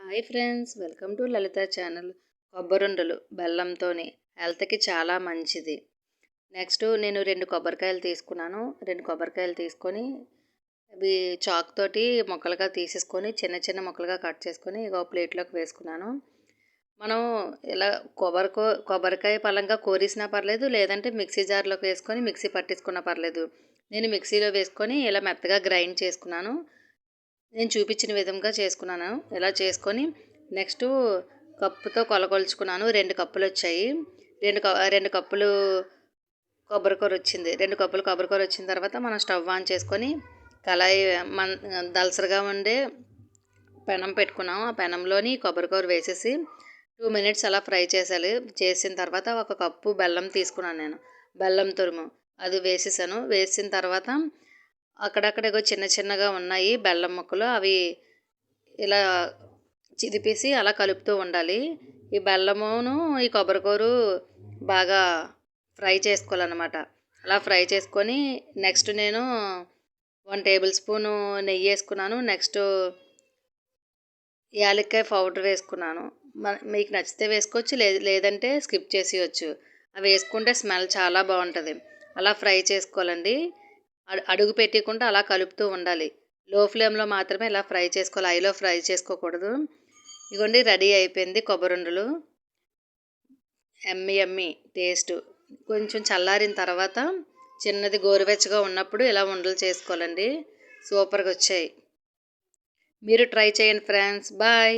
Hi friends, welcome to Lalitha channel. కొబ్బరుండలు బెల్లంతోని హెల్త్కి చాలా మంచిది. నెక్స్ట్ నేను 2 కొబ్బరికాయలు తీసుకున్నాను. 2 కొబ్బరికాయలు తీసుకొని అవి చాక్ తోటి ముక్కలుగా తీసేసుకొని చిన్న చిన్న ముక్కలుగా కట్ చేసుకొని ఇగో ప్లేట్లోకి వేసుకున్నాను. మనం ఇలా కొబ్బరికాయ పలంగా కోరేసినా పర్లేదు, లేదంటే మిక్సీ జార్లోకి వేసుకొని మిక్సీ పట్టించుకున్నా పర్లేదు. నేను మిక్సీలో వేసుకొని ఇలా మెత్తగా గ్రైండ్ చేసుకున్నాను. నేను చూపించిన విధంగా చేసుకున్నాను. ఇలా చేసుకొని నెక్స్ట్ కప్పుతో కొలుచుకున్నాను. 2 కప్పులు వచ్చాయి. 2 కప్పులు కొబ్బరికూర వచ్చింది. 2 కప్పులు కొబ్బరికూర వచ్చిన తర్వాత మనం స్టవ్ ఆన్ చేసుకొని కళాయి దలసరిగా ఉండే పెనం పెట్టుకున్నాం. ఆ పెనంలోని కొబ్బరికూర వేసేసి 2 మినిట్స్ అలా ఫ్రై చేసాలి. చేసిన తర్వాత 1 కప్పు బెల్లం తీసుకున్నాను నేను. బెల్లం తురుము అది వేసేసాను. వేసిన తర్వాత అక్కడక్కడ చిన్న చిన్నగా ఉన్నాయి బెల్లం ముక్కలు. అవి ఇలా చిదిపేసి అలా కలుపుతూ ఉండాలి. ఈ బెల్లమును ఈ కొబ్బరికూరు బాగా ఫ్రై చేసుకోవాలన్నమాట. అలా ఫ్రై చేసుకొని నెక్స్ట్ నేను 1 టేబుల్ స్పూను నెయ్యి వేసుకున్నాను. నెక్స్ట్ యాలక్కాయ పౌడర్ వేసుకున్నాను. మీకు నచ్చితే వేసుకోవచ్చు, లేదంటే స్కిప్ చేసేయచ్చు. అవి వేసుకుంటే స్మెల్ చాలా బాగుంటుంది. అలా ఫ్రై చేసుకోవాలండి. అడుగు పెట్టకుండా అలా కలుపుతూ ఉండాలి. లో ఫ్లేమ్లో మాత్రమే ఇలా ఫ్రై చేసుకోవాలి, హైలో ఫ్రై చేసుకోకూడదు. ఇగోండి రెడీ అయిపోయింది కొబ్బరుండలు. ఎమ్మి టేస్ట్. కొంచెం చల్లారిన తర్వాత చిన్నది గోరువెచ్చగా ఉన్నప్పుడు ఇలా ఉండలు చేసుకోవాలండి. సూపర్గా వచ్చాయి. మీరు ట్రై చేయండి ఫ్రెండ్స్. బాయ్.